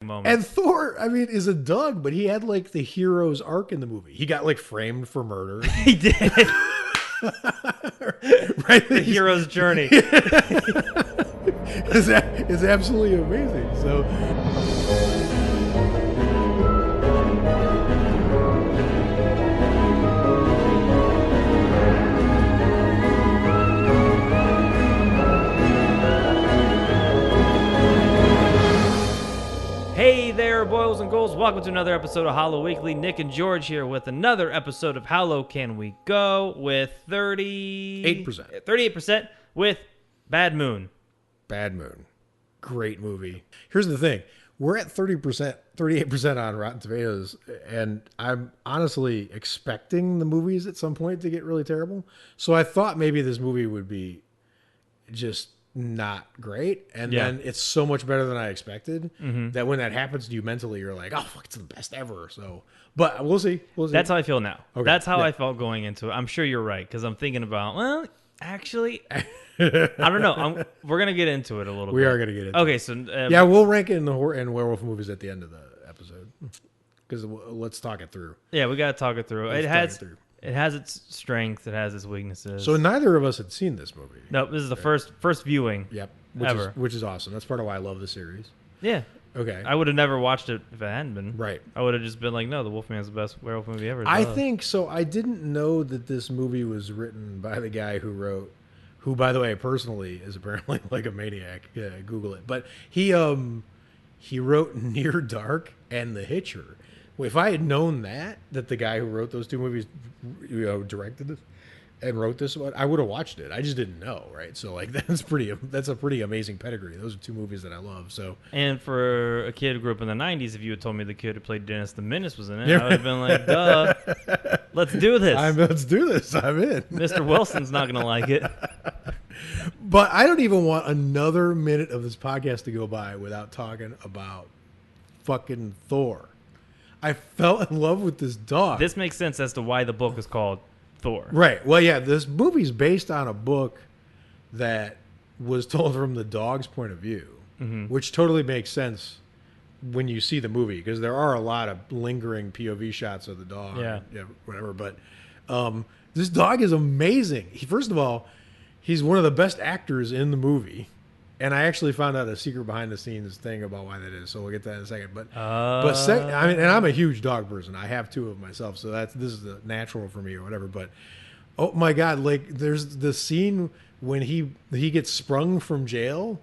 moment. And Thor, I mean, is a Doug, but he had like the hero's arc in the movie. He got like framed for murder. He did. Right? The hero's journey. It's absolutely amazing. So. Hey there, boils and ghouls. Welcome to another episode of Halloweekly. Nick and George here with another episode of How Low Can We Go with 38% with Bad Moon. Bad Moon. Great movie. Here's the thing. We're at 38% on Rotten Tomatoes, and I'm honestly expecting the movies at some point to get really terrible. So I thought maybe this movie would be just not great, and then it's so much better than I expected that when that happens to you mentally, you're like, oh fuck, it's the best ever. So but we'll see. That's how I feel now. Okay. That's how I felt going into it. I'm sure you're right, because I'm thinking about, well, actually I don't know. We're gonna get into it a little bit. We are gonna get into okay it. so yeah, we'll rank it in the horror and werewolf movies at the end of the episode, because let's talk it through. Yeah, we gotta talk it through. It has its strengths. It has its weaknesses. So neither of us had seen this movie. No, this is the first viewing. Yep. Ever. Which is awesome. That's part of why I love the series. Yeah. Okay. I would have never watched it if it hadn't been. Right. I would have just been like, no, The Wolfman's the best werewolf movie ever. I think so. I didn't know that this movie was written by the guy who, by the way, personally is apparently like a maniac. Yeah, Google it. But he wrote Near Dark and The Hitcher. If I had known that the guy who wrote those two movies, directed this and wrote this one, I would have watched it. I just didn't know, right? So like that's a pretty amazing pedigree. Those are two movies that I love. So, and for a kid who grew up in the 90s, if you had told me the kid who played Dennis the Menace was in it, I would have been like, duh, let's do this. Let's do this. I'm in. Mr. Wilson's not going to like it. But I don't even want another minute of this podcast to go by without talking about fucking Thor. I fell in love with this dog. This makes sense as to why the book is called Thor. Right. Well, yeah, this movie's based on a book that was told from the dog's point of view, which totally makes sense when you see the movie, because there are a lot of lingering POV shots of the dog. Yeah. Whatever. But this dog is amazing. First of all, he's one of the best actors in the movie. And I actually found out a secret behind the scenes thing about why that is. So we'll get to that in a second. But and I'm a huge dog person. I have two of myself, so this is the natural for me or whatever. But oh my god, like there's the scene when he gets sprung from jail,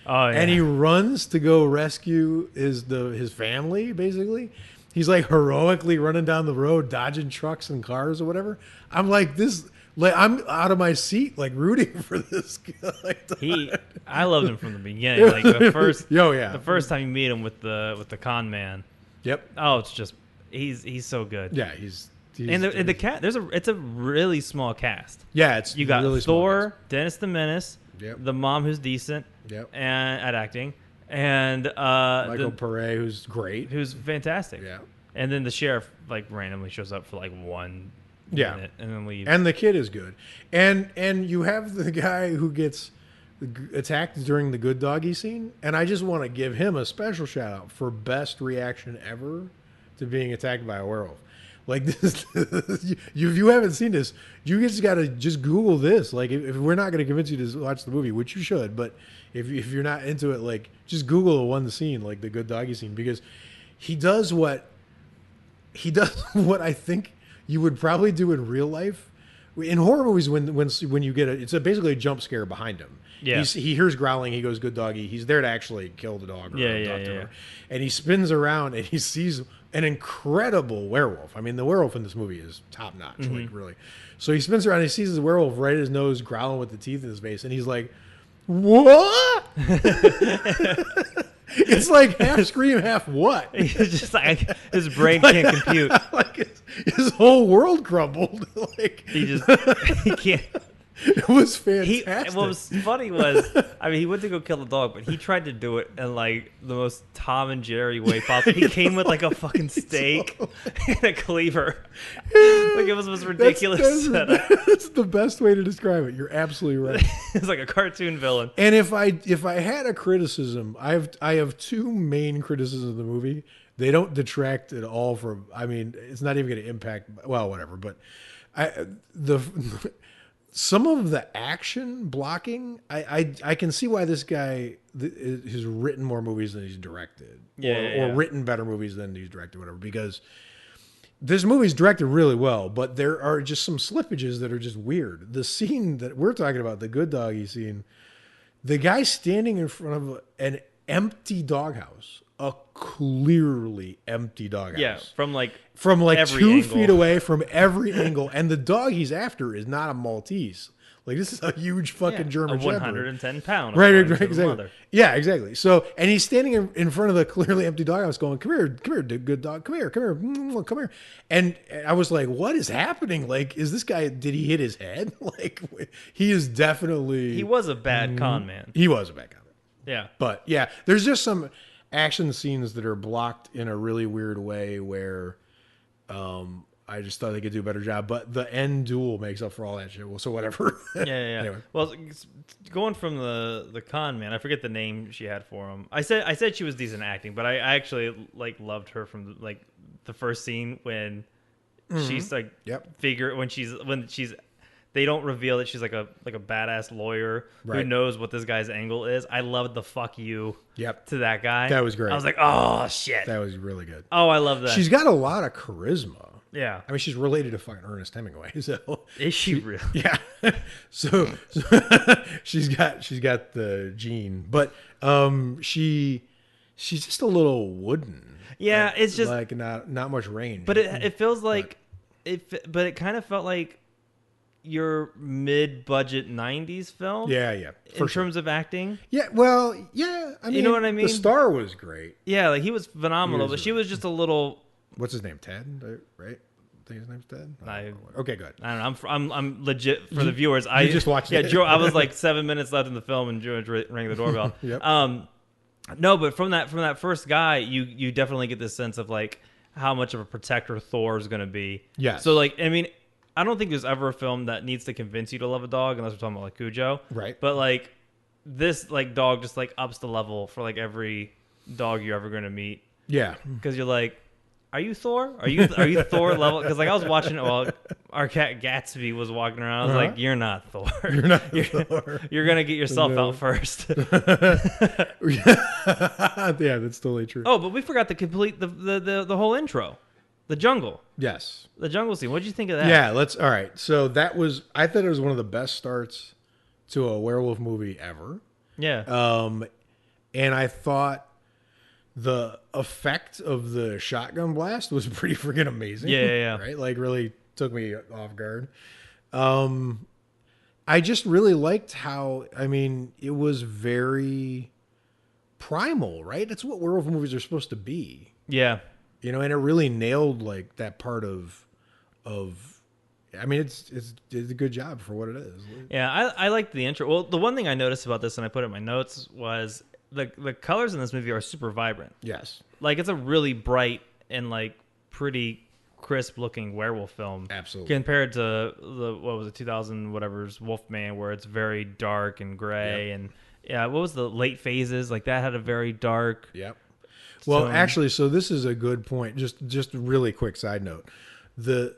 and he runs to go rescue his family. Basically, he's like heroically running down the road, dodging trucks and cars or whatever. I'm like this. Like I'm out of my seat, like rooting for this guy. I loved him from the beginning. Like the first time you meet him with the con man. Yep. Oh, it's just he's so good. Yeah, he's and the cat. It's a really small cast. Yeah, you got really Thor, Dennis the Menace, yep. the mom who's decent, yep. and at acting, and Michael Pare, who's great, who's fantastic. Yeah, and then the sheriff like randomly shows up for like 1 minute and then leaves. And the kid is good, and you have the guy who gets attacked during the good doggy scene, and I just want to give him a special shout out for best reaction ever to being attacked by a werewolf. Like this, if you haven't seen this, you just got to just Google this. Like if we're not going to convince you to watch the movie, which you should, but if you're not into it, like just Google the one scene, like the good doggy scene, because he does what I think you would probably do in real life. In horror movies, when you get it's basically a jump scare behind him. Yeah. He hears growling. He goes, "Good doggy." He's there to actually kill the dog. Yeah. And he spins around and he sees an incredible werewolf. I mean, the werewolf in this movie is top notch, like really. So he spins around and he sees the werewolf right at his nose, growling with the teeth in his face, and he's like, "What?" It's like half scream, half what? He's just like his brain can't compute. Like his whole world crumbled. Like he can't. It was He fantastic. what was funny was, I mean, he went to go kill the dog, but he tried to do it in like the most Tom and Jerry way possible. He came with like a fucking steak and a cleaver. Like it was the most ridiculous setup. That's the best way to describe it. You're absolutely right. It's like a cartoon villain. And if I had a criticism, I have two main criticisms of the movie. They don't detract at all from. I mean, it's not even going to impact. Well, whatever. But the some of the action blocking, I can see why this guy has written more movies than he's directed, or written better movies than he's directed, whatever. Because this movie's directed really well, but there are just some slippages that are just weird. The scene that we're talking about, the good doggy scene, the guy standing in front of an empty doghouse, a clearly empty doghouse. Yeah, from like 2 feet away from every angle, and the dog he's after is not a Maltese. Like this is a huge fucking German Shepherd. 110 pound. Right, exactly. Yeah, exactly. So, and he's standing in front of the clearly empty doghouse, going, "Come here, good dog, come here, come here." And I was like, "What is happening? Like, is this guy? Did he hit his head? Like, he is definitely. He was a bad con man. He was a bad con man. Yeah, but yeah, there's just some action scenes that are blocked in a really weird way where I just thought they could do a better job, but the end duel makes up for all that shit. Well, so whatever. Yeah. Anyway. Well, going from the con man, I forget the name she had for him. I said she was decent acting, but I actually like loved her from like the first scene when she's like when she's they don't reveal that she's like a badass lawyer who knows what this guy's angle is. I loved the fuck you to that guy. That was great. I was like, oh shit. That was really good. Oh, I love that. She's got a lot of charisma. Yeah. I mean, she's related to fucking Ernest Hemingway. So is she really? Yeah. So she's got the gene, but she's just a little wooden. Yeah, it's just like not much range. But it feels like but it kind of felt like your mid-budget 90s film. Yeah. In terms of acting. Yeah, well, yeah. I mean, you know what I mean? The star was great. Yeah, like he was phenomenal, but she was just a little. What's his name? Ted, right? I think his name's Ted. Okay, good. I don't know. I'm legit for the viewers. You just watched it. Yeah, I was like 7 minutes left in the film, and George rang the doorbell. Yep. No, but from that first guy, you definitely get this sense of like how much of a protector Thor is going to be. Yeah. So like, I mean, I don't think there's ever a film that needs to convince you to love a dog unless we're talking about like Cujo. Right. But like this like dog just like ups the level for like every dog you're ever going to meet. Yeah. Because you're like, are you Thor? Are you Thor level? Because like I was watching it while our cat Gatsby was walking around. I was like, you're not Thor. You're not Thor. You're gonna get yourself out first. Yeah, that's totally true. Oh, but we forgot to complete the whole intro, the jungle. Yes, the jungle scene. What did you think of that? Yeah, all right. So I thought it was one of the best starts to a werewolf movie ever. Yeah. And I thought the effect of the shotgun blast was pretty freaking amazing. Yeah. Right? Like really took me off guard. I just really liked how, I mean, it was very primal, right? That's what werewolf movies are supposed to be. Yeah. You know, and it really nailed like that part of I mean, it's a good job for what it is. Yeah, I liked the intro. Well, the one thing I noticed about this, and I put it in my notes, was the colors in this movie are super vibrant. Yes. Like, it's a really bright and, like, pretty crisp looking werewolf film. Absolutely. Compared to what was it, 2000 whatever's Wolfman, where it's very dark and gray. Yep. And, yeah, what was the Late Phases? Like, that had a very dark... Yep. Well, actually, so this is a good point. Just a really quick side note. The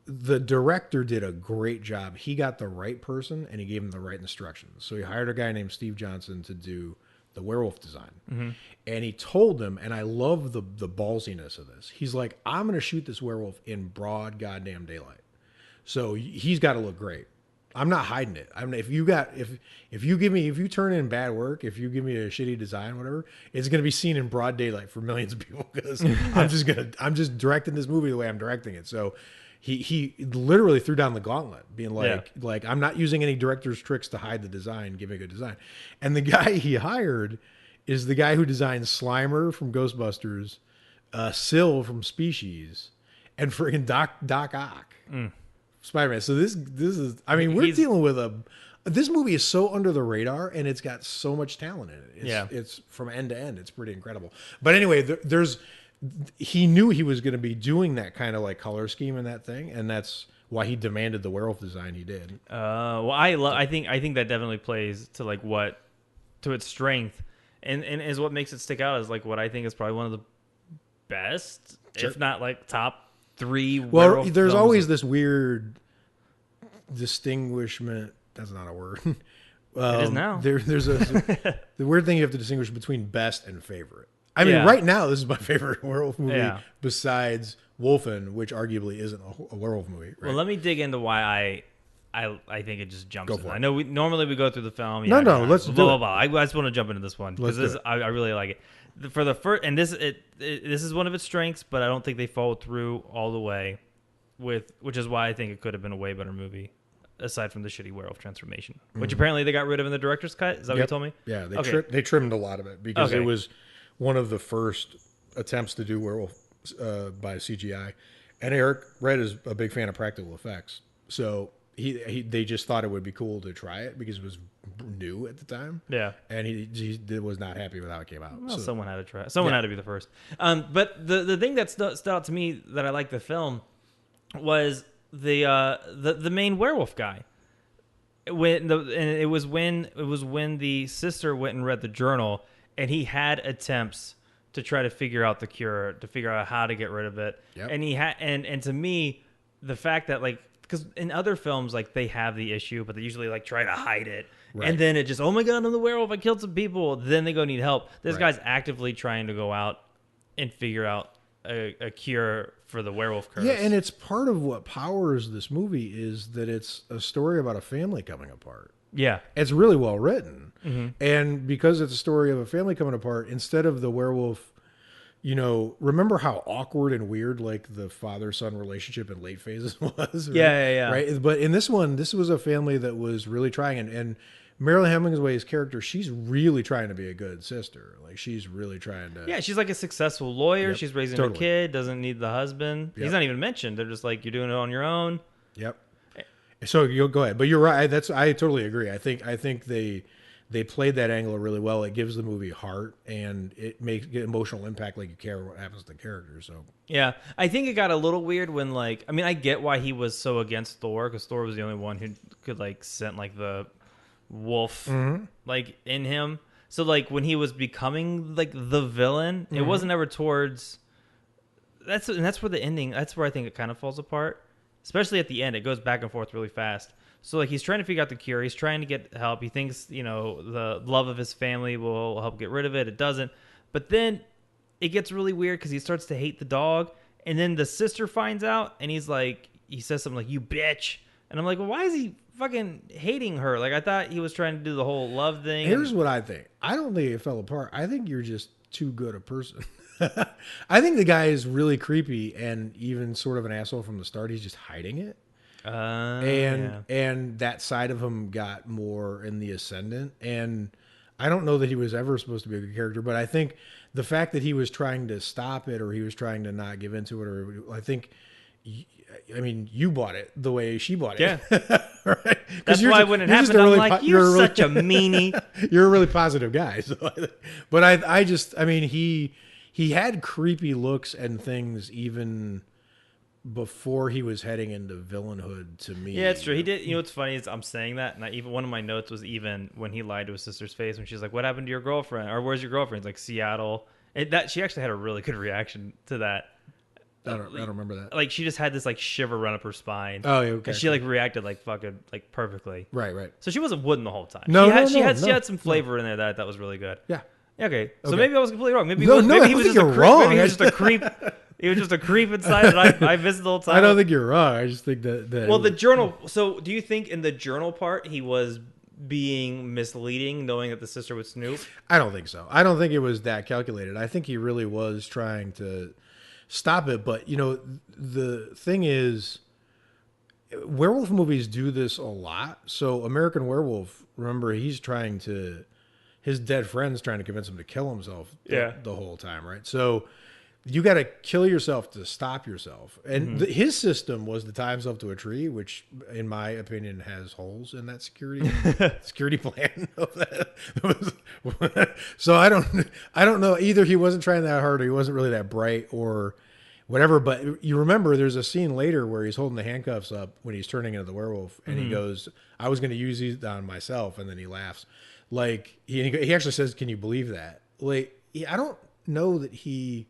director did a great job. He got the right person, and he gave him the right instructions. So he hired a guy named Steve Johnson to do the werewolf design. Mm-hmm. And he told them, and I love the ballsiness of this. He's like, I'm going to shoot this werewolf in broad goddamn daylight. So he's got to look great. I'm not hiding it. I mean, if you turn in bad work, if you give me a shitty design, whatever, it's going to be seen in broad daylight for millions of people because I'm just directing this movie the way I'm directing it. So he literally threw down the gauntlet, being like I'm not using any director's tricks to hide the design, give me a good design. And the guy he hired is the guy who designed Slimer from Ghostbusters, Syl from Species, and friggin' Doc Ock Spider-Man. So this is. I mean, we're dealing with a. This movie is so under the radar, and it's got so much talent in it. It's from end to end. It's pretty incredible. But anyway, there's. He knew he was going to be doing that kind of like color scheme in that thing, and that's why he demanded the werewolf design he did. Well, I think that definitely plays to like what to its strength, and is what makes it stick out as like what I think is probably one of the best, if not like top 3. Well, there's always this weird distinguishment. That's not a word. It is now. There's the weird thing you have to distinguish between best and favorite. I mean, right now this is my favorite werewolf movie besides Wolfen, which arguably isn't a werewolf movie. Right? Well, let me dig into why I think it just jumps. Go for it. I know we go through the film. No, let's do it. I just want to jump into this one because I really like it. For the first, and this is one of its strengths, but I don't think they followed through all the way with, which is why I think it could have been a way better movie. Aside from the shitty werewolf transformation, which apparently they got rid of in the director's cut. Is that what you told me? Yeah, they trimmed a lot of it because it was one of the first attempts to do werewolf by CGI. And Eric Red is a big fan of practical effects. So they just thought it would be cool to try it because it was new at the time. Yeah. And he was not happy with how it came out. Well, someone had to try it. Someone had to be the first. But the thing that stood out to me that I liked the film was the main werewolf guy. It was when the sister went and read the journal, and he had attempts to try to figure out the cure, to figure out how to get rid of it. Yep. And he had and to me, the fact that like, because in other films like they have the issue, but they usually like try to hide it, and then it just, oh my god, I'm the werewolf, I killed some people. Then they go need help. This guy's actively trying to go out and figure out a cure for the werewolf curse. Yeah, and it's part of what powers this movie is that it's a story about a family coming apart. Yeah. It's really well written. Mm-hmm. And because it's a story of a family coming apart, instead of the werewolf, remember how awkward and weird like the father-son relationship in Late Phases was? Right? Yeah. Right? But in this one, this was a family that was really trying, and Marilyn Hemingway's character, she's really trying to be a good sister. Like, she's really trying to... Yeah, she's like a successful lawyer. Yep, she's raising a kid, doesn't need the husband. Yep. He's not even mentioned. They're just like, you're doing it on your own. Yep. So you'll go ahead. But you're right. I totally agree. I think they played that angle really well. It gives the movie heart, and it makes emotional impact, like you care what happens to the character. So yeah, I think it got a little weird when I get why he was so against Thor, because Thor was the only one who could send the wolf like in him. So like when he was becoming like the villain, it wasn't ever towards that's where the ending, that's where I think it kind of falls apart, especially at the end. It goes back and forth really fast. So like he's trying to figure out the cure, he's trying to get help, he thinks the love of his family will help get rid of it. It doesn't. But then it gets really weird because he starts to hate the dog, and then the sister finds out, and he says something like, "You bitch," and I'm like, well, why is he fucking hating her? Like, I thought he was trying to do the whole love thing. Here's what I think. I don't think it fell apart. I think you're just too good a person. I think the guy is really creepy and even sort of an asshole from the start. He's just hiding it. And that side of him got more in the ascendant. And I don't know that he was ever supposed to be a good character, but I think the fact that he was trying to stop it, or he was trying to not give into it, or I think... I mean, you bought it the way she bought it. Yeah. Right? That's why when it happened, I'm like, you're such a meanie. You're a really positive guy. So, but I mean, he had creepy looks and things even before he was heading into villainhood to me. Yeah, it's true. He did. What's funny is I'm saying that, and even one of my notes was even when he lied to his sister's face when she's like, "What happened to your girlfriend?" Or "Where's your girlfriend?" It's like Seattle. That she actually had a really good reaction to that. I don't remember that. Like, she just had this shiver run up her spine. Oh, yeah, okay. And she reacted fucking perfectly. Right. So she wasn't wooden the whole time. She had some flavor in there that was really good. Yeah. Okay. So maybe I was completely wrong. Maybe he was just a creep. Maybe he was just a creep. He was just a creep inside, and I visited the whole time. I don't think you're wrong. I just think that. Well, the journal. So, do you think in the journal part he was being misleading, knowing that the sister would snoop? I don't think so. I don't think it was that calculated. I think he really was trying to stop it. But the thing is, werewolf movies do this a lot. So American Werewolf, remember, his dead friend's trying to convince him to kill himself the whole time, right? So you got to kill yourself to stop yourself. And his system was to tie himself to a tree, which, in my opinion, has holes in that security plan. So I don't know. Either he wasn't trying that hard, or he wasn't really that bright, or whatever. But you remember, there's a scene later where he's holding the handcuffs up when he's turning into the werewolf, and he goes, "I was going to use these on myself," and then he laughs. Like he actually says, "Can you believe that?" Like I don't know that he.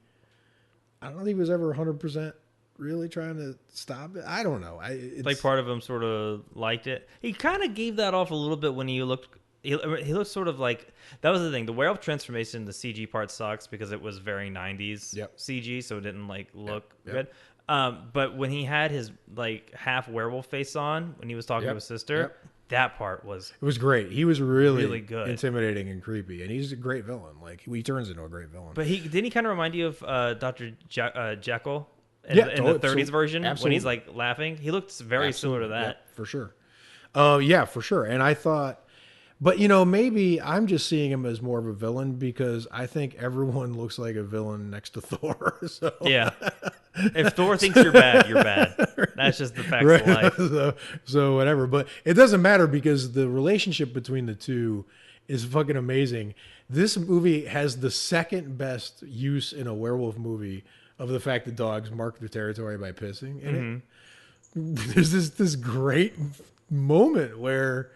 I don't think he was ever 100% really trying to stop it. I don't know. It's like part of him sort of liked it. He kind of gave that off a little bit when he looked. He looked sort of like, that was the thing. The werewolf transformation, the CG part sucks because it was very 90s CG, so it didn't like look good. But when he had his like half werewolf face on when he was talking to his sister, that part was great. He was really good, intimidating and creepy, and he's a great villain. Like he turns into a great villain. But didn't he kind of remind you of Dr. Jekyll in the 30s version when he's like laughing? He looked very similar to that. Yeah, for sure. Yeah, for sure. And I thought, but maybe I'm just seeing him as more of a villain because I think everyone looks like a villain next to Thor. So. Yeah. If Thor thinks you're bad, you're bad. That's just the facts of life. So whatever. But it doesn't matter because the relationship between the two is fucking amazing. This movie has the second best use in a werewolf movie of the fact that dogs mark their territory by pissing in it. There's this great moment where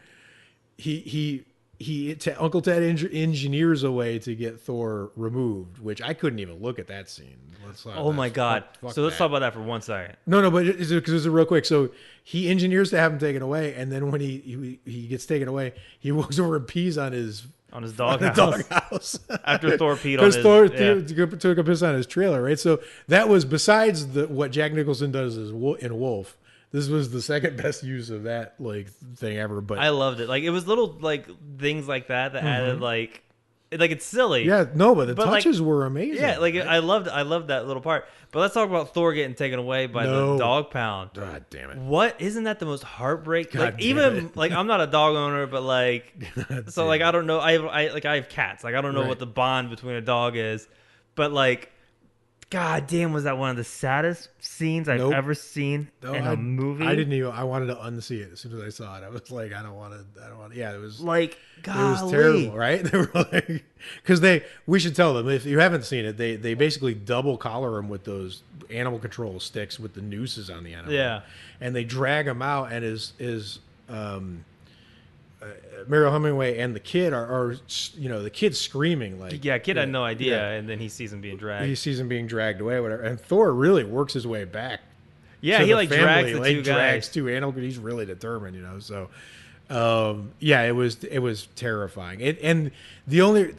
Uncle Ted engineers a way to get Thor removed, which I couldn't even look at that scene. Oh my God. So let's talk about that for 1 second. No, but because it's real quick. So he engineers to have him taken away, and then when he gets taken away, he walks over and pees on his doghouse. After Thor peed on his... Because Thor took a piss on his trailer, right? So that was, besides what Jack Nicholson does in Wolf, this was the second best use of that like thing ever. But I loved it. Like it was little like things like that added like it's silly. Yeah, no, but the touches were amazing. Yeah, like right? I loved that little part. But let's talk about Thor getting taken away by the dog pound. God damn it! What isn't that the most heartbreaking? Like even like I'm not a dog owner, but like so like I don't know. I have cats. Like I don't know what the bond between a dog is, but like. God damn, was that one of the saddest scenes I've ever seen in a movie? I didn't even. I wanted to unsee it as soon as I saw it. I was like, I don't want to. Yeah, it was like, golly. It was terrible, right? They were like, because we should tell them if you haven't seen it, they basically double collar him with those animal control sticks with the nooses on the end of them. And they drag him out, and Mariel Hemingway and the kid are the kid's screaming like kid had no idea, and then he sees him being dragged. He sees him being dragged away, whatever. And Thor really works his way back. Yeah, he like drags the two guys. Drags two animals. He's really determined, So, it was terrifying. And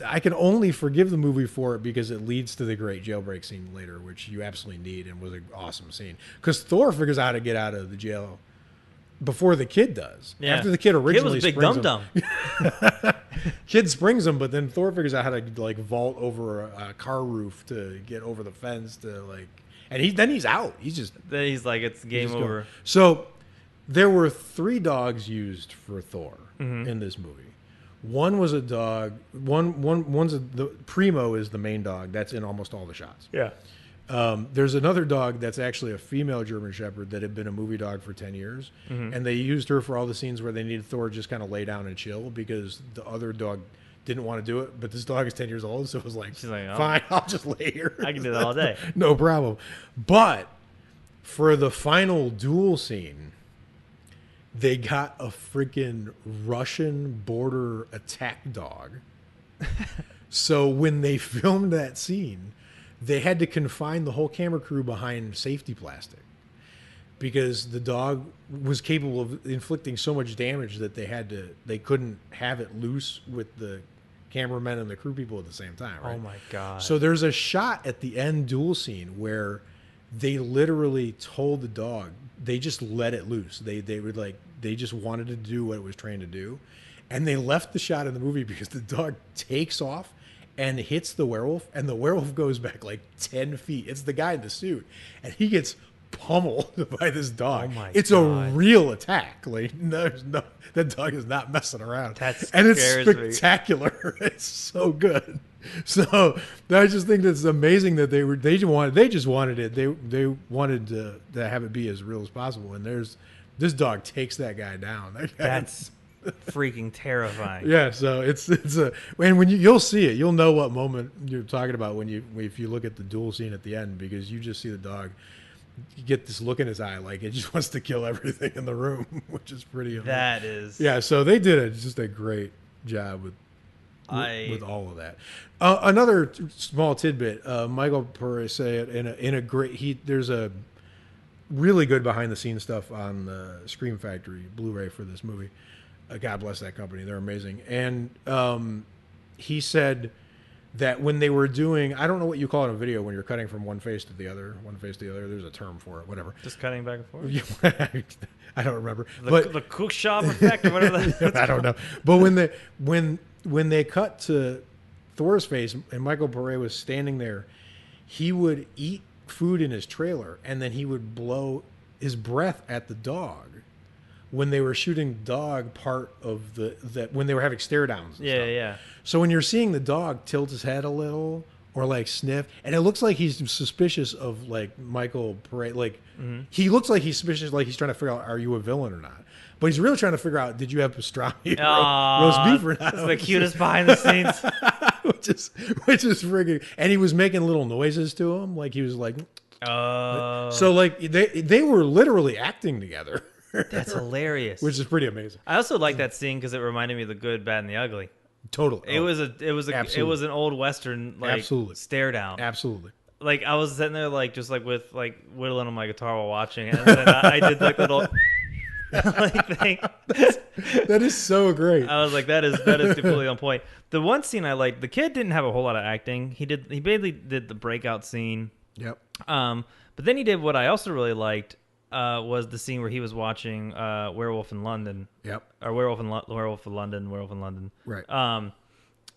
I can only forgive the movie for it because it leads to the great jailbreak scene later, which you absolutely need and was an awesome scene. Because Thor figures out how to get out of the jail before the kid does. Yeah. After the kid originally springs him. Kid was a big dum-dum. Kid springs him, but then Thor figures out how to like vault over a car roof to get over the fence to like, and he's out. Then he's like, it's game over. So there were 3 dogs used for Thor in this movie. One was a dog. The Primo is the main dog. That's in almost all the shots. Yeah. There's another dog that's actually a female German Shepherd that had been a movie dog for 10 years. And they used her for all the scenes where they needed Thor to just kind of lay down and chill because the other dog didn't want to do it. But this dog is 10 years old, so it was like, she's like, fine, I'll just lay here. I can do that all day. No problem. But for the final duel scene, they got a freaking Russian border attack dog. So when they filmed that scene, they had to confine the whole camera crew behind safety plastic because the dog was capable of inflicting so much damage that they couldn't have it loose with the cameramen and the crew people at the same time. Right? Oh my God. So there's a shot at the end duel scene where they literally told the dog, they just let it loose. They just wanted to do what it was trained to do. And they left the shot in the movie because the dog takes off and hits the werewolf, and the werewolf goes back like 10 feet. It's the guy in the suit, and he gets pummeled by this dog. Oh my it's God. a real attack. Like there's no, that dog is not messing around. That and it's scares me. spectacular. It's so good. So I just think that's amazing that they just wanted it. They wanted to have it be as real as possible. And this dog takes that guy down. That's freaking terrifying. Yeah, so it's a, and when you'll see it, you'll know what moment you're talking about if you look at the duel scene at the end, because you just see the dog, you get this look in his eye like it just wants to kill everything in the room, which is pretty amazing. That is. Yeah, so they did just a great job with all of that. Another small tidbit: Michael Pere said in a great there's a really good behind the scenes stuff on the Scream Factory Blu-ray for this movie. God bless that company; they're amazing. And he said that when they were doing, I don't know what you call it in a video when you're cutting from one face to the other. There's a term for it, whatever. Just cutting back and forth. I don't remember. The cook shop effect or whatever that. I don't know. But when they cut to Thor's face and Michael Pere was standing there, he would eat food in his trailer and then he would blow his breath at the dog when they were shooting dog part of when they were having stare downs and stuff. Yeah. So when you're seeing the dog tilt his head a little or like sniff, and it looks like he's suspicious of like Michael Pere, like he looks like he's suspicious, like he's trying to figure out, are you a villain or not? But he's really trying to figure out, did you have pastrami roast beef or not? That's the cutest behind the scenes. which is friggin', and he was making little noises to him, like he was like, so like they were literally acting together. That's hilarious. Which is pretty amazing. I also like that scene because it reminded me of The Good, Bad, and the Ugly. Totally. It was an old Western like stare down. Absolutely. Like I was sitting there like just like with like whittling on my guitar while watching it, and then I did like little like thing. That is so great. I was like, that is completely on point. The one scene I liked, the kid didn't have a whole lot of acting. He basically did the breakout scene. Yep. But then he did what I also really liked. Was the scene where he was watching Werewolf in London. Yep. Or Werewolf in London. Right.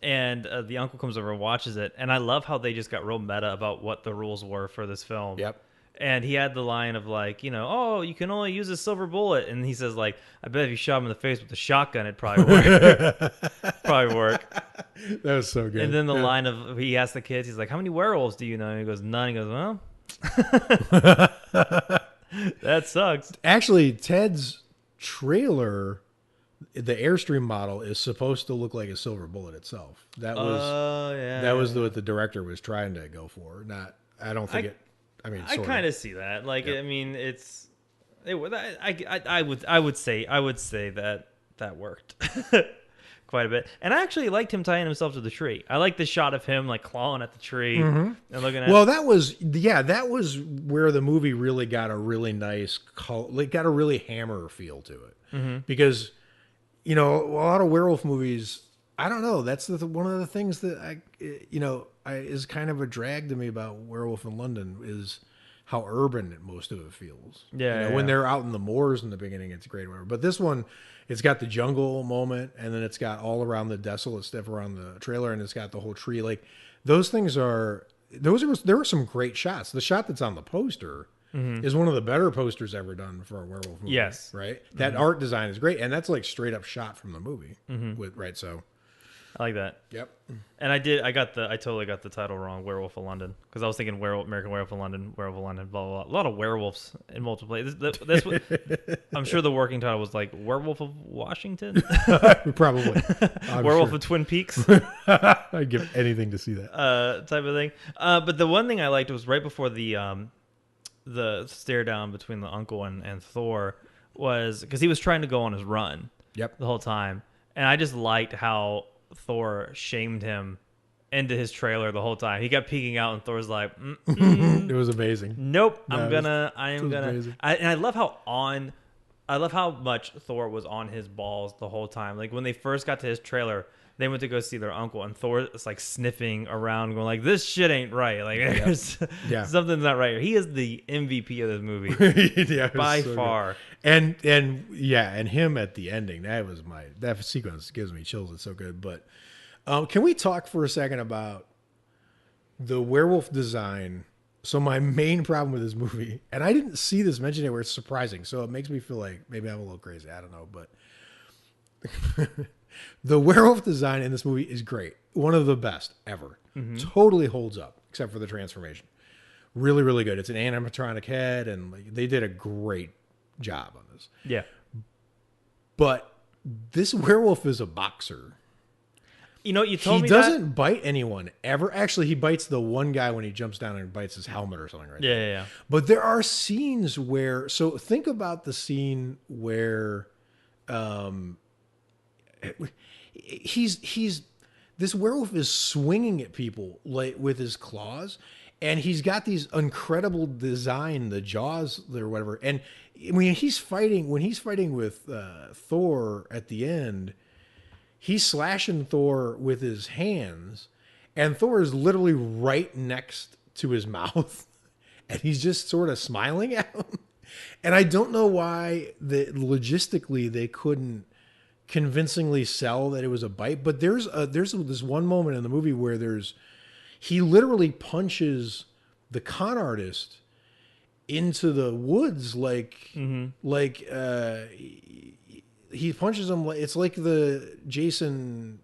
And the uncle comes over and watches it, and I love how they just got real meta about what the rules were for this film. Yep. And he had the line of like, oh, you can only use a silver bullet, and he says like, I bet if you shot him in the face with a shotgun, it'd probably work. That was so good. And then the line of he asked the kids, he's like, how many werewolves do you know? And he goes, none. He goes, well. That sucks. Actually, Ted's trailer, the Airstream model, is supposed to look like a silver bullet itself. That was what the director was trying to go for. I don't think I kind of see that. Like, yep. I mean, I would say that worked. Quite a bit. And I actually liked him tying himself to the tree. I like the shot of him like clawing at the tree and looking at that was where the movie really got a really nice got a really Hammer feel to it. Because a lot of werewolf movies, I don't know, that's one of the things that is kind of a drag to me about Werewolf in London is how urban most of it feels. When they're out in the moors in the beginning, it's great, whatever. But this one, it's got the jungle moment, and then it's got all around the desolate stuff around the trailer, and it's got the whole tree. Like those things there were some great shots. The shot that's on the poster is one of the better posters ever done for a werewolf movie. Yes, right. That art design is great, and that's like straight up shot from the movie. So I like that. Yep. And I totally got the title wrong, Werewolf of London, because I was thinking American Werewolf of London, blah, blah, blah. A lot of werewolves in multiple places. I'm sure the working title was like Werewolf of Washington. Probably. Werewolf of Twin Peaks. I'd give anything to see that. Type of thing. But the one thing I liked was right before the stare down between the uncle and Thor was because he was trying to go on his run. Yep. The whole time. And I just liked how Thor shamed him into his trailer the whole time. He kept peeking out, and Thor's like, It was amazing. Nope, I am gonna. And I love how much Thor was on his balls the whole time. Like when they first got to his trailer, they went to go see their uncle, and Thor is like sniffing around, going like, "This shit ain't right. Like, there's something's not right." He is the MVP of this movie by far. Good. And him at the ending, that sequence gives me chills. It's so good. But can we talk for a second about the werewolf design So my main problem with this movie, and I didn't see this mentioned anywhere, it's surprising. So it makes me feel like maybe I'm a little crazy. I don't know, but the werewolf design in this movie is great. One of the best ever. Totally holds up, except for the transformation. Really, really good. It's an animatronic head, and like, they did a great job on this. Yeah. But this werewolf is a boxer. You know, you told me he doesn't bite anyone ever. Actually, he bites the one guy when he jumps down and bites his helmet or something, right? Yeah. But there are scenes where, so think about the scene where he's this werewolf is swinging at people like with his claws, and he's got these incredible design, the jaws or whatever. And when he's fighting with Thor at the end, he's slashing Thor with his hands, and Thor is literally right next to his mouth, and he's just sort of smiling at him. And I don't know why logistically they couldn't convincingly sell that it was a bite, but there's this one moment in the movie where he literally punches the con artist into the woods he punches him like it's like the Jason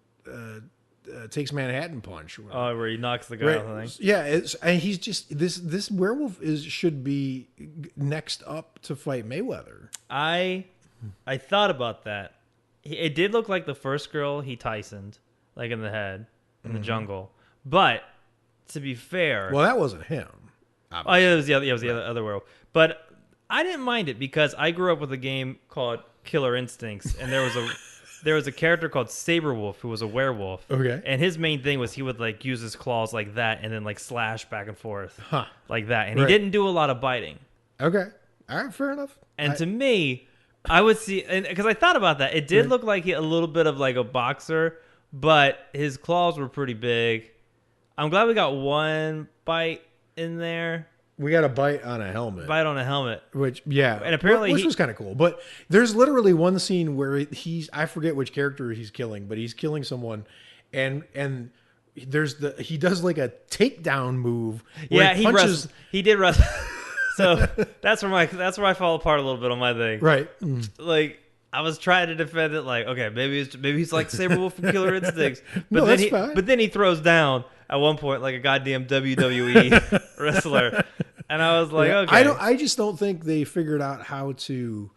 takes Manhattan punch. Oh, where he knocks the guy off the thing. Yeah, and he's just this werewolf should be next up to fight Mayweather. I thought about that. It did look like the first girl he Tysoned, like in the head, in the jungle. But to be fair, well, that wasn't him. Obviously. Oh yeah, it was the other werewolf. But I didn't mind it because I grew up with a game called Killer Instincts, and there was a character called Saberwolf who was a werewolf. Okay. And his main thing was he would like use his claws like that and then like slash back and forth like that. And he didn't do a lot of biting. Okay. All right, fair enough. And to me, I would see, because I thought about that. It did look like a little bit of like a boxer, but his claws were pretty big. I'm glad we got one bite in there. We got a bite on a helmet. Bite on a helmet. Which, yeah. And apparently which was kind of cool. But there's literally one scene where I forget which character he's killing, but he's killing someone, and he does like a takedown move. Yeah, he punches. He did wrestle. So that's where I fall apart a little bit on my thing. Right. Like, I was trying to defend it, like, okay, maybe he's like Saberwolf from Killer Instincts, but no, then he throws down at one point like a goddamn WWE wrestler, and I was like, okay, I just don't think they figured out how to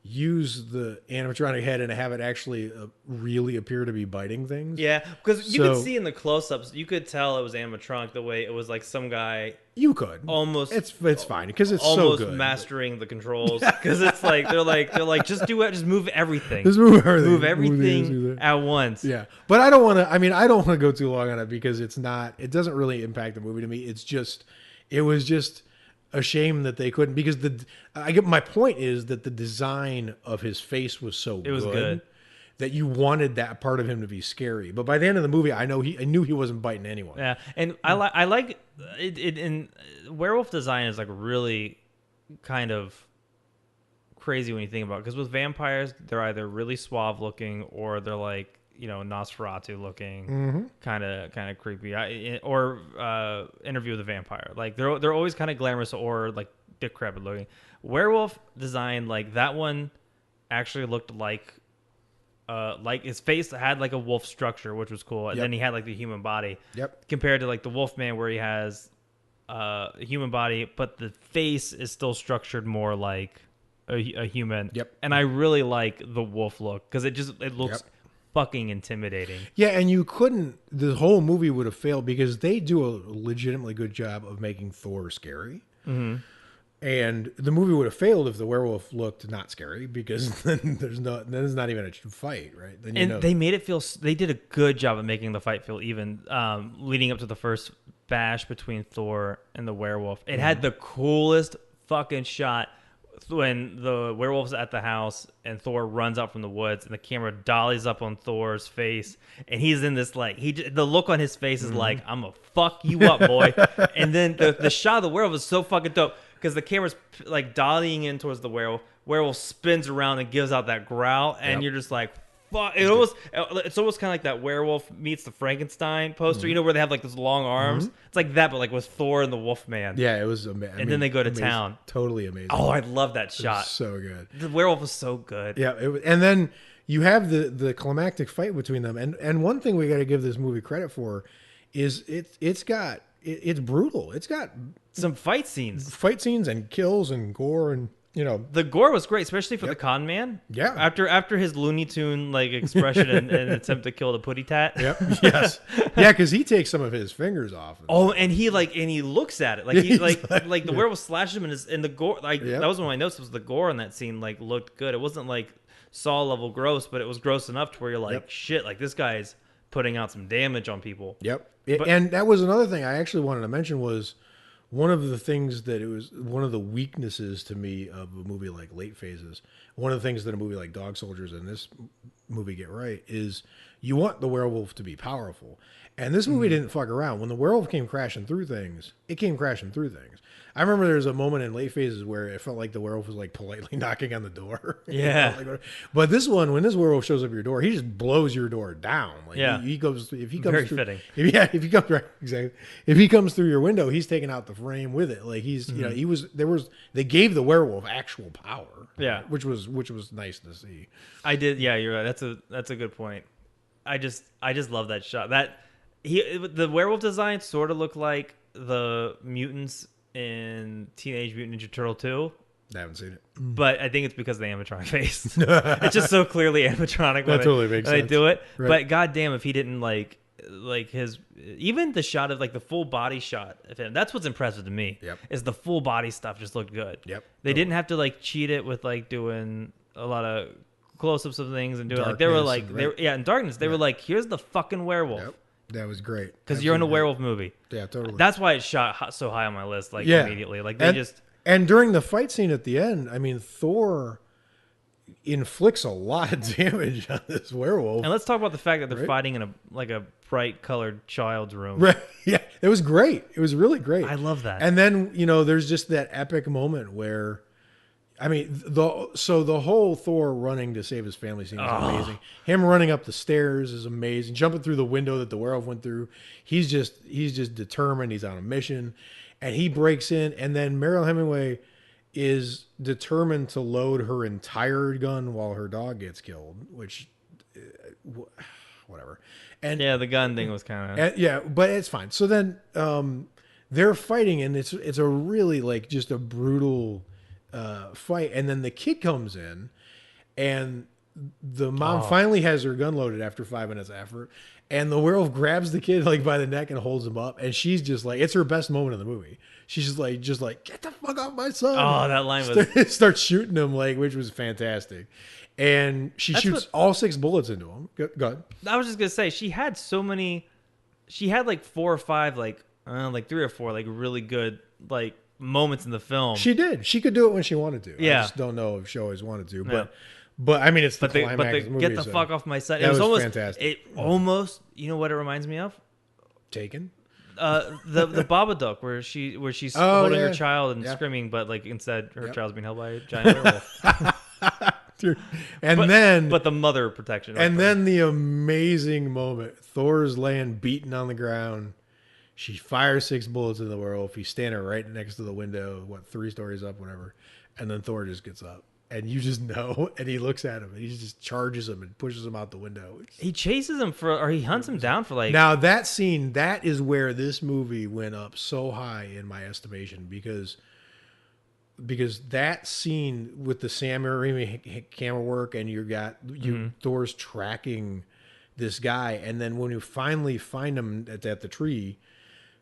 use the animatronic head and have it actually really appear to be biting things. Yeah, because you could see in the close-ups, you could tell it was animatronic the way it was like some guy. You could almost. It's fine because it's almost so good. Mastering the controls because it's like they're like just do it, just move everything. Just move everything. Move everything at once. Yeah, but I don't want to. I mean, I don't want to go too long on it because it doesn't really impact the movie to me. It was just a shame that they couldn't, because my point is that the design of his face was so good that you wanted that part of him to be scary. But by the end of the movie, I knew he wasn't biting anyone. Yeah, and I like it. In werewolf design is like really kind of crazy when you think about it, because with vampires, they're either really suave looking or they're like, you know, Nosferatu looking, kind of creepy, or Interview with a Vampire. Like they're always kind of glamorous or like decrepit looking. Werewolf design, like that one, actually looked like his face had like a wolf structure, which was cool, and then he had like the human body. Yep. Compared to like the Wolfman, where he has a human body, but the face is still structured more like a human. Yep. And I really like the wolf look because it looks. Yep. Fucking intimidating. Yeah, and the whole movie would have failed because they do a legitimately good job of making Thor scary. Mm-hmm. And the movie would have failed if the werewolf looked not scary, because then there's not even a fight, right? Then they made it feel. They did a good job of making the fight feel even, leading up to the first bash between Thor and the werewolf. It had the coolest fucking shot when the werewolf's at the house and Thor runs out from the woods and the camera dollies up on Thor's face, and he's in this like the look on his face is like, I'm gonna fuck you up, boy. And then the shot of the werewolf is so fucking dope because the camera's like dollying in towards the werewolf. Werewolf spins around and gives out that growl, and you're just like, fuck. It's almost kind of like that werewolf meets the Frankenstein poster. You know where they have like those long arms. It's like that, but like with Thor and the Wolfman. Yeah, it was amazing. And then they go to town. Totally amazing. Oh, I love that shot. So good. The werewolf was so good. Yeah, and then you have the climactic fight between them. And one thing we got to give this movie credit for is it's brutal. It's got some fight scenes and kills and gore, and the gore was great, especially for the con man. Yeah, after his Looney Tune like expression and attempt to kill the putty tat. Yep. Yes. Yeah, because he takes some of his fingers off. And he looks at it like he like the werewolf slashes him and the gore that was one of my notes was the gore in that scene like looked good. It wasn't like Saw level gross, but it was gross enough to where you're like shit, like this guy's putting out some damage on people. Yep. And that was another thing I actually wanted to mention was one of the things that it was one of the weaknesses to me of a movie like Late Phases. One of the things that a movie like Dog Soldiers and this movie get right is you want the werewolf to be powerful. And this movie didn't fuck around. When the werewolf came crashing through things, it came crashing through things. I remember there was a moment in Late Phases where it felt like the werewolf was like politely knocking on the door. Yeah. But this one, when this werewolf shows up at your door, he just blows your door down. Like he comes very through, fitting. If he comes right, exactly. If he comes through your window, he's taking out the frame with it. Like he's they gave the werewolf actual power. Yeah. Which was nice to see. I did, yeah, you're right. That's a good point. I just love that shot. The werewolf design sort of looked like the mutants in Teenage Mutant Ninja Turtle 2. I haven't seen it. But I think it's because of the animatronic face. It's just so clearly animatronic when they do it. Right. But goddamn, if he didn't like his even the shot of like the full body shot of him. That's what's impressive to me. Yep. Is the full body stuff just looked good. Yep. They didn't have to like cheat it with like doing a lot of close-ups of things and doing like they were like in darkness they were like here's the fucking werewolf. Yep. That was great. Because you're in a werewolf movie. Yeah, totally. That's why it shot so high on my list, like immediately. Like and during the fight scene at the end, I mean, Thor inflicts a lot of damage on this werewolf. And let's talk about the fact that they're fighting in a bright colored child's room. Right. Yeah, it was great. It was really great. I love that. And then there's just that epic moment where. I mean, the whole Thor running to save his family scene is amazing. Him running up the stairs is amazing. Jumping through the window that the werewolf went through, he's just determined. He's on a mission, and he breaks in. And then Meryl Hemingway is determined to load her entire gun while her dog gets killed. Which, whatever. And yeah, the gun thing was kind of but it's fine. So then they're fighting, and it's a really like just a brutal. Fight, and then the kid comes in, and the mom finally has her gun loaded after 5 minutes of effort, and the werewolf grabs the kid like by the neck and holds him up, and she's just like, it's her best moment in the movie. She's just like get the fuck off my son. Oh, that line was starts shooting him which was fantastic, and she shoots all 6 bullets into him. Go ahead. I was just gonna say she had like 4 or 5 like 3 or 4 like really good like moments in the film. She did. She could do it when she wanted to. Yeah. I just don't know if she always wanted to. But I mean, it's the climax of the movie. Get the fuck off my side. It was almost fantastic. It almost. You know what it reminds me of? Taken. The Babadook where she's holding her child and screaming, but like instead her child's being held by a giant werewolf. But the mother protection. And then the amazing moment: Thor's laying beaten on the ground. She fires 6 bullets in the werewolf. He's standing right next to the window, 3 stories up, whatever. And then Thor just gets up. And you just know. And he looks at him. And he just charges him and pushes him out the window. He chases him or he hunts him down for like... Now, that scene, that is where this movie went up so high in my estimation. Because that scene with the Sam Raimi camera work and Thor's tracking this guy. And then when you finally find him at the tree...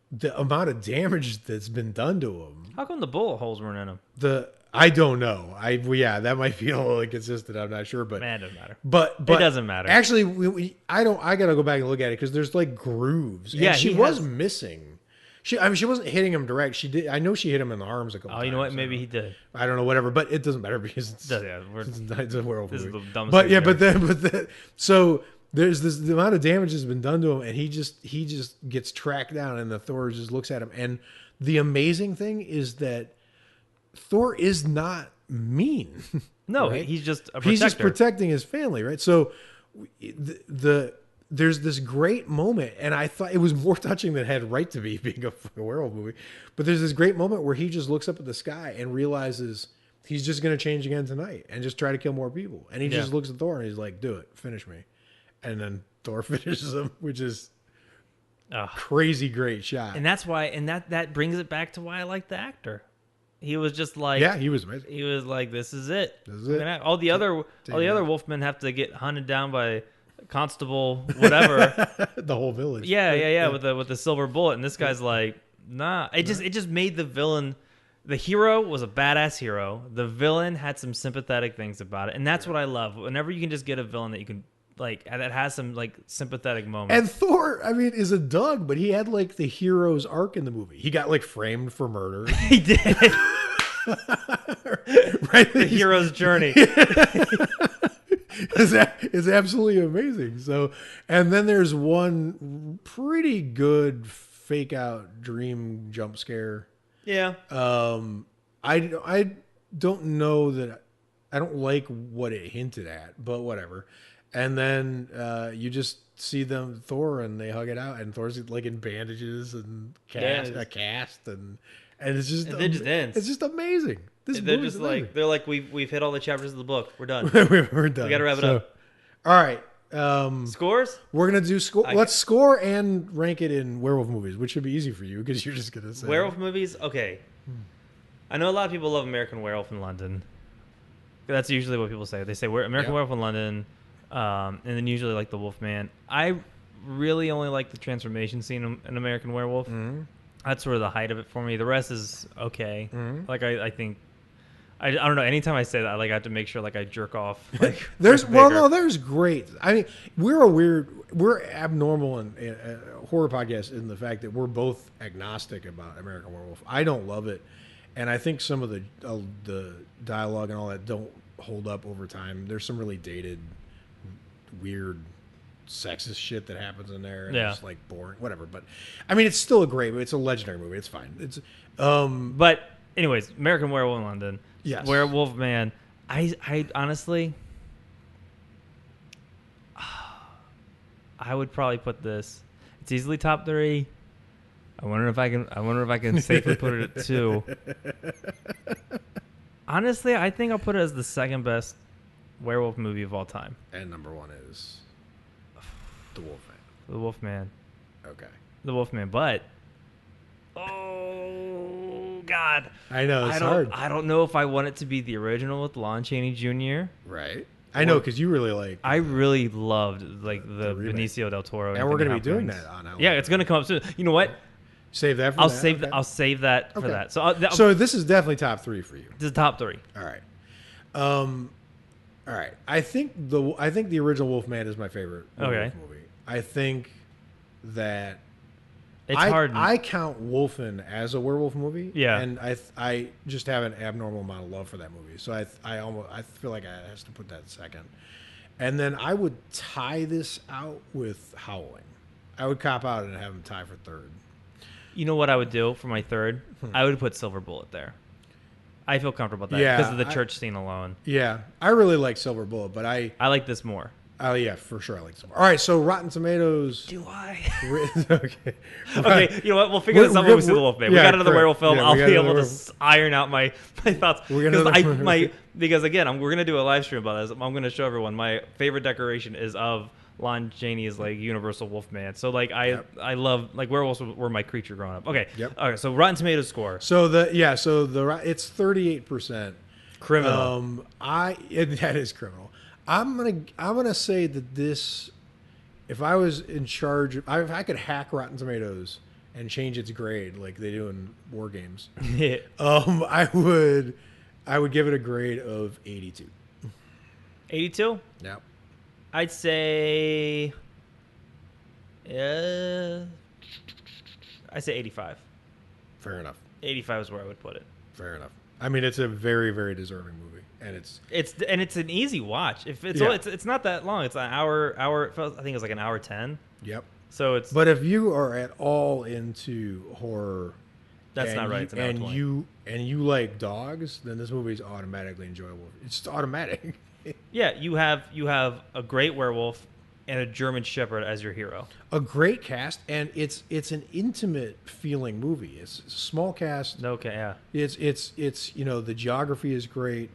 The amount of damage that's been done to him. How come the bullet holes weren't in him? I don't know. That might be a little inconsistent. I'm not sure, but man, it doesn't matter. But it doesn't matter. Actually, I gotta go back and look at it because there's like grooves. Yeah, and she was missing. She wasn't hitting him direct. She did. I know she hit him in the arms a couple times. Oh, you know what? Maybe he did. I don't know. Whatever. But it doesn't matter because it's a werewolf movie. This is the dumbest. But yeah, so. There's the amount of damage that's been done to him, and he just gets tracked down, and the Thor just looks at him. And the amazing thing is that Thor is not mean. No, right? he's just a protector. He's just protecting his family, right? So there's this great moment, and I thought it was more touching than it had right to be, being a fucking werewolf movie. But there's this great moment where he just looks up at the sky and realizes he's just going to change again tonight and just try to kill more people. And he just looks at Thor and he's like, "Do it, finish me." And then Thor finishes him, which is crazy great shot. And that's why, and that brings it back to why I like the actor. He was just like, yeah, he was amazing. He was like, "This is it. This is it." All the other Wolfmen have to get hunted down by constable, whatever. The whole village. Yeah. With the silver bullet, and this guy's like, nah. It just made the villain. The hero was a badass hero. The villain had some sympathetic things about it, and that's what I love. Whenever you can just get a villain that you can like that has some like sympathetic moments. And Thor, I mean, is a dog, but he had like the hero's arc in the movie. He got like framed for murder. He did. Right, the hero's journey. It's absolutely amazing. So, and then there's one pretty good fake out dream jump scare. Yeah. I don't know that I don't like what it hinted at, but whatever. And then you just see them Thor and they hug it out, and Thor's like in bandages and a cast, and it's just it just ends. It's just amazing. They're just like they're like we've hit all the chapters of the book. We're done. We're done. We got to wrap it up. All right. Scores? We're gonna do score. Let's score and rank it in werewolf movies, which should be easy for you because you're just gonna say werewolf movies. Okay. I know a lot of people love American Werewolf in London. That's usually what people say. They say we're American Werewolf in London, and then usually like the Wolfman. I really only like the transformation scene in American Werewolf. Mm-hmm. That's sort of the height of it for me. The rest is okay. Mm-hmm. Like I think. I don't know. Anytime I say that, I have to make sure I jerk off. Like there's great. I mean, we're abnormal in horror podcast in the fact that we're both agnostic about American Werewolf. I don't love it, and I think some of the dialogue and all that don't hold up over time. There's some really dated, weird, sexist shit that happens in there, and it's like boring, whatever. But I mean, it's still a great movie. It's a legendary movie. It's fine. It's but anyways, American Werewolf in London. Yes. Werewolf Man. I honestly, I would probably put this. It's easily top 3. I wonder if I can safely put it at 2. Honestly, I think I'll put it as the second best werewolf movie of all time. And number 1 is The Wolfman. The Wolfman. Okay. The Wolfman, but God, I know it's hard. I don't know if I want it to be the original with Lon Chaney Jr. Right. I know because you really like. I really loved the Benicio del Toro, and we're going to be doing that on Halloween. Yeah, it's going to come up soon. You know what? Save that. For I'll save that for that. So this is definitely top 3 for you. This is top 3. All right. All right. I think the original Wolfman is my favorite werewolf movie. I think that. It's hard. I count Wolfen as a werewolf movie. Yeah. And I just have an abnormal amount of love for that movie. So I feel like I have to put that second. And then I would tie this out with Howling. I would cop out and have them tie for third. You know what I would do for my third? I would put Silver Bullet there. I feel comfortable with that because of the church scene alone. Yeah. I really like Silver Bullet, but I like this more. Oh, yeah, for sure. I like some. All right, so Rotten Tomatoes. Do I? Okay. Okay, you know what? We'll figure this out when we see the Wolfman. Yeah, we got another werewolf film. Yeah, I'll be able to iron out my thoughts. Because again, we're gonna do a live stream about this. I'm gonna show everyone my favorite decoration is of Lon Chaney's Universal Wolfman. So I love werewolves were my creature growing up. Okay. Yep. All right. So Rotten Tomatoes score. So it's 38%. Criminal. That is criminal. I'm gonna say that this, if I was in charge, if I could hack Rotten Tomatoes and change its grade like they do in war games, I would give it a grade of 82. 82? Yeah. I'd say, I say 85. Fair enough. 85 is where I would put it. Fair enough. I mean, it's a very, very deserving movie, and it's an easy watch. If it's not that long. It's an hour. I think it's like an hour 10. Yep. So it's. But if you are at all into horror, that's not right. It's an hour 20. you like dogs, then this movie is automatically enjoyable. It's just automatic. Yeah, you have a great werewolf and a German Shepherd as your hero. A great cast, and it's an intimate feeling movie. It's a small cast. Okay, yeah. It's the geography is great.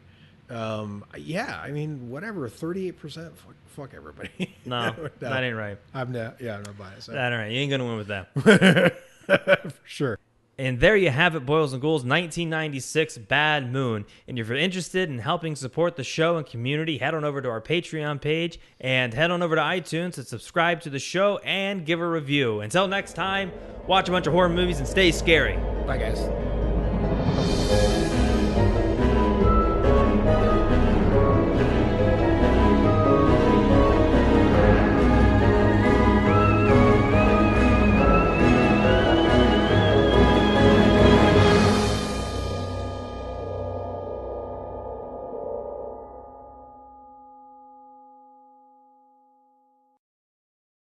Yeah, I mean whatever. 38%. Fuck everybody. No, that ain't right. I'm not buying it. So. That ain't right. You ain't gonna win with that. For sure. And there you have it, Boils and Ghouls, 1996 Bad Moon. And if you're interested in helping support the show and community, head on over to our Patreon page and head on over to iTunes and subscribe to the show and give a review. Until next time, watch a bunch of horror movies and stay scary. Bye, guys.